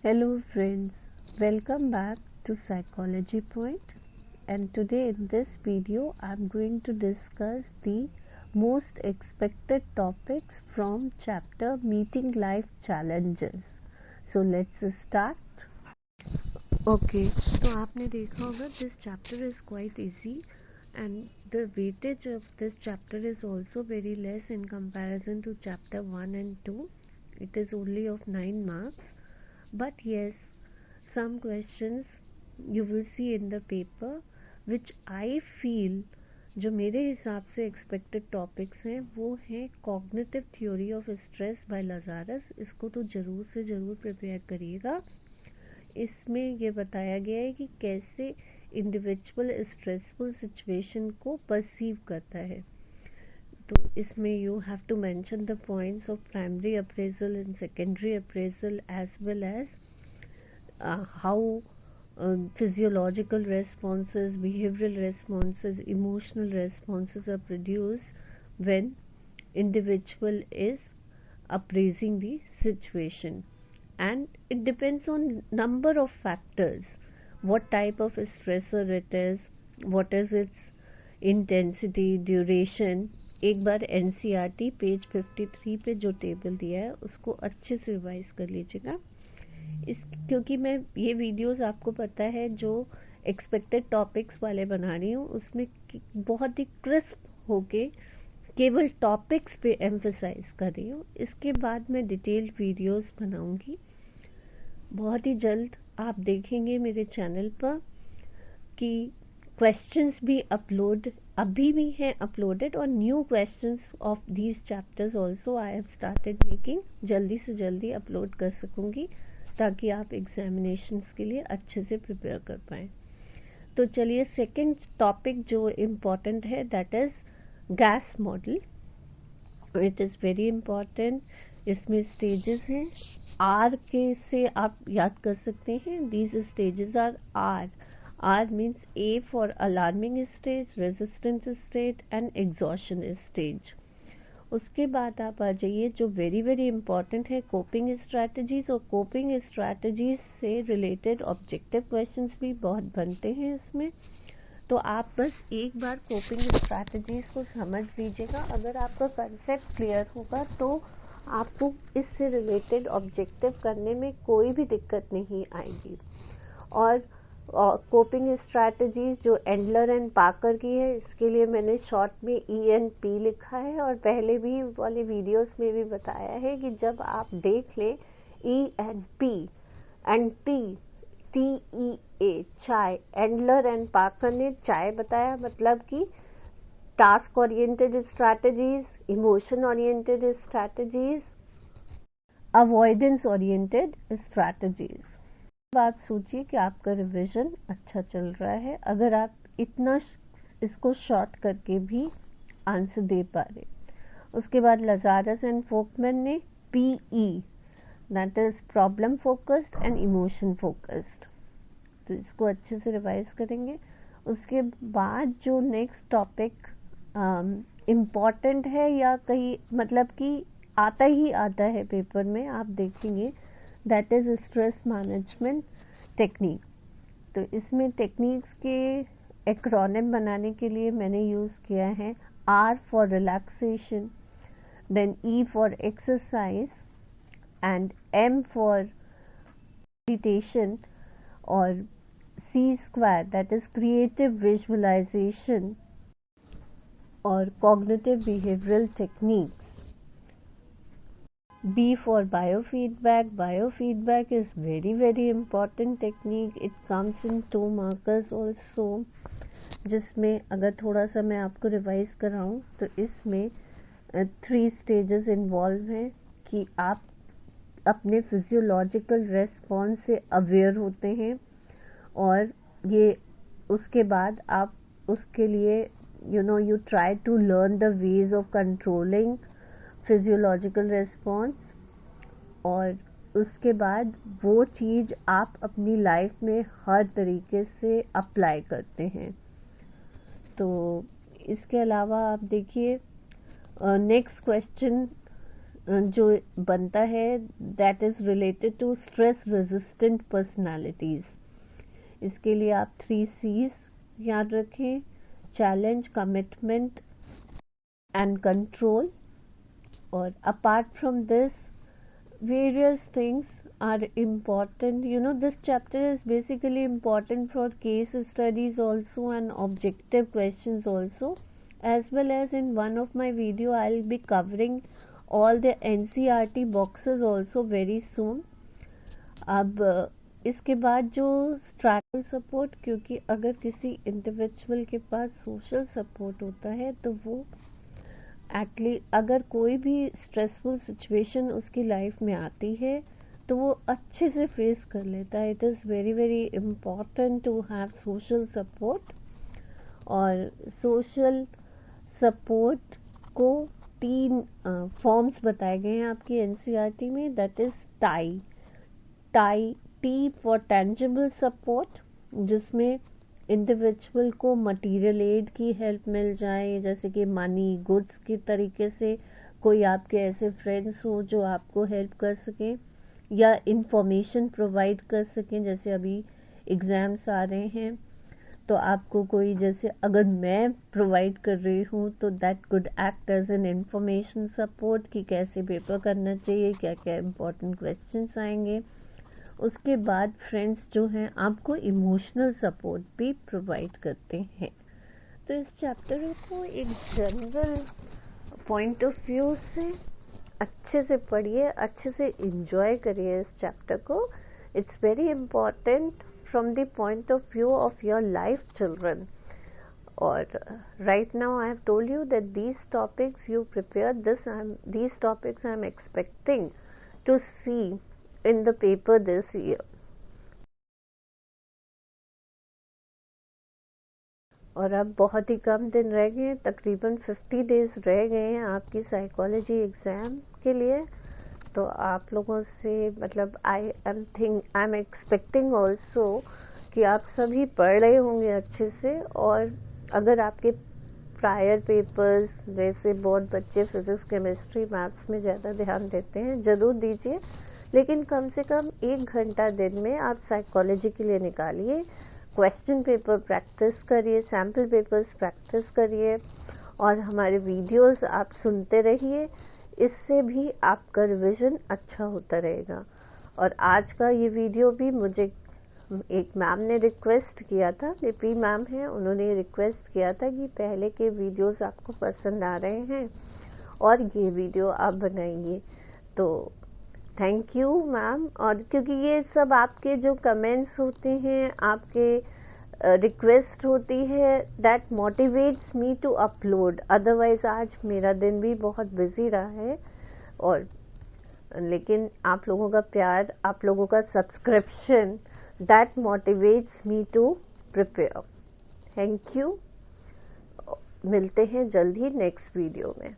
Hello friends, welcome back to Psychology Point, and today in this video I am going to discuss the most expected topics from chapter Meeting Life Challenges. So let's start. Okay, so आपने देखा होगा this chapter is quite easy and the weightage of this chapter is also very less in comparison to chapter 1 and 2. It is only of 9 marks. But yes, some questions you will see in the paper which I feel जो मेरे हिसाब से expected topics हैं वो हैं cognitive theory of stress by Lazarus. इसको तो ज़रूर से ज़रूर प्रिपेयर करिएगा. इसमें ये बताया गया है कि कैसे इंडिविजुअल स्ट्रेसफुल सिचुएशन को परसीव करता है. तो इसमें you have to mention the points of primary appraisal and secondary appraisal as well as how physiological responses, behavioral responses, emotional responses are produced when individual is appraising the situation, and it depends on number of factors. What type of stressor it is, what is its intensity, duration. एक बार NCERT page 53 पे जो table दिया है उसको अच्छे से revise कर लीजिएगा. क्योंकि मैं ये वीडियोस आपको पता है जो एक्सपेक्टेड टॉपिक्स वाले बना रही हूँ उसमें बहुत ही क्रिस्प होके केवल टॉपिक्स पे एम्फसाइज कर रही हूँ. इसके बाद मैं डिटेल्ड वीडियोस बनाऊंगी. बहुत ही जल्द आप देखेंगे मेरे चैनल पर कि क्वेश्चंस भी अभी भी हैं अपलोडेड, और new questions of these chapters also I have started making. जल्दी से जल्दी अपलोड कर सकूंगी ताकि आप एग्जामिनेशंस के लिए अच्छे से प्रिपेयर कर पाएँ. तो चलिए सेकंड टॉपिक जो इम्पोर्टेंट है that is GAS model. It is very important. इसमें स्टेजेस हैं. आर के से आप याद कर सकते हैं. These stages are R. R means A for alarming stage, resistance stage and exhaustion stage. उसके बाद आप आ जाइए जो वेरी वेरी इंपॉर्टेंट है कोपिंग स्ट्रैटेजीज. और कोपिंग स्ट्रैटेजीज से रिलेटेड ऑब्जेक्टिव क्वेश्चंस भी बहुत बनते हैं इसमें. तो आप बस एक बार कोपिंग स्ट्रैटेजीज को समझ लीजिएगा. अगर आपका कंसेप्ट क्लियर होगा तो आपको इससे रिलेटेड ऑब्जेक्टिव करने में कोई भी दिक्कत नहीं आएगी. और कोपिंग स्ट्रैटेजीज जो एंडलर एंड पाकर की है इसके लिए मैंने शॉर्ट में ENP लिखा है, और पहले भी वाले वीडियोस में भी बताया है कि जब आप देख लें ENP एंड TEA चाय, एंडलर एंड पाकर ने चाय बताया मतलब कि task oriented strategies, emotion oriented strategies, avoidance oriented strategies. आप सोचिए कि आपका रिवीजन अच्छा चल रहा है अगर आप इतना इसको शॉर्ट करके भी आंसर दे पा रहे. उसके बाद लजारस एंड फोकमैन ने PE that is problem focused and emotion focused. तो इसको अच्छे से रिवाइज करेंगे. उसके बाद जो नेक्स्ट टॉपिक इम्पॉर्टेंट है या कहीं मतलब कि आता ही आता है पेपर में, आप देखेंगे that is stress management technique. तो इसमें टेक्निक्स के एक्रोनिम बनाने के लिए मैंने यूज़ किया है R for relaxation, then E for exercise and M for meditation, और C² that is creative visualisation, और cognitive behavioural techniques. B for biofeedback. Biofeedback is very important technique. It comes in 2 markers also. जिसमें अगर थोड़ा सा मैं आपको revise कराऊं तो इसमें 3 स्टेजेस इन्वॉल्व हैं कि आप अपने फिजियोलॉजिकल रेस्पॉन्स से अवेयर होते हैं, और ये उसके बाद आप उसके लिए you try to learn the ways of controlling physiological response, और उसके बाद वो चीज़ आप अपनी लाइफ में हर तरीके से अप्लाई करते हैं. तो इसके अलावा आप देखिए नेक्स्ट क्वेश्चन जो बनता है that is related to stress resistant personalities. इसके लिए आप 3 C's याद रखें, चैलेंज, कमिटमेंट एंड कंट्रोल। और apart from this various things are important. This chapter is basically important for case studies also and objective questions also, as well as in one of my video I'll be covering all the NCERT boxes also very soon. अब इसके बाद जो स्ट्रैटल support, क्योंकि अगर किसी individual के पास social support होता है तो वो अगर कोई भी स्ट्रेसफुल सिचुएशन उसकी लाइफ में आती है तो वो अच्छे से फेस कर लेता है। It is very very important to have social support. और सोशल सपोर्ट को 3 फॉर्म्स बताए गए हैं आपकी एनसीईआरटी में, that is T for tangible support, जिसमें इंडिविजुअल को मटेरियल एड की हेल्प मिल जाए, जैसे कि मनी, गुड्स की तरीके से कोई आपके ऐसे फ्रेंड्स हो जो आपको हेल्प कर सकें या इंफॉर्मेशन प्रोवाइड कर सकें। जैसे अभी एग्ज़ाम्स आ रहे हैं तो आपको कोई, जैसे अगर मैं प्रोवाइड कर रही हूँ तो that could act as an information support कि कैसे पेपर करना चाहिए, क्या क्या इम्पोर्टेंट क्वेश्चंस आएंगे। उसके बाद फ्रेंड्स जो हैं आपको इमोशनल सपोर्ट भी प्रोवाइड करते हैं। तो इस चैप्टर को एक जनरल पॉइंट ऑफ व्यू से अच्छे से पढ़िए, अच्छे से एंजॉय करिए इस चैप्टर को। It's very important from the point of view of your life children. और right now I have told you that these topics you prepared these topics I am expecting to see in the paper this year. और अब बहुत ही कम दिन रह गए हैं, तकरीबन 50 days रह गए हैं आपकी साइकोलॉजी एग्ज़ाम के लिए। तो आप लोगों से मतलब आई एम एक्सपेक्टिंग ऑल्सो कि आप सभी पढ़ रहे होंगे अच्छे से। और अगर आपके प्रायर पेपर्स, वैसे बहुत बच्चे फिजिक्स, केमिस्ट्री, मैथ्स में ज़्यादा ध्यान देते हैं, ज़रूर दीजिए, लेकिन कम से कम 1 घंटा दिन में आप साइकोलॉजी के लिए निकालिए। क्वेश्चन पेपर प्रैक्टिस करिए, सैम्पल पेपर्स प्रैक्टिस करिए और हमारे वीडियोस आप सुनते रहिए। इससे भी आपका रिवीजन अच्छा होता रहेगा। और आज का ये वीडियो भी मुझे एक मैम ने रिक्वेस्ट किया था, लिपि मैम है, उन्होंने रिक्वेस्ट किया था कि पहले के वीडियोस आपको पसंद आ रहे हैं और ये वीडियो आप बनाइए। तो थैंक यू मैम। और क्योंकि ये सब आपके जो कमेंट्स होते हैं, आपके रिक्वेस्ट होती है, that motivates me to upload. Otherwise आज मेरा दिन भी बहुत बिजी रहा है, और लेकिन आप लोगों का प्यार, आप लोगों का subscription, that motivates me to prepare. Thank you. मिलते हैं जल्द ही नेक्स्ट वीडियो में।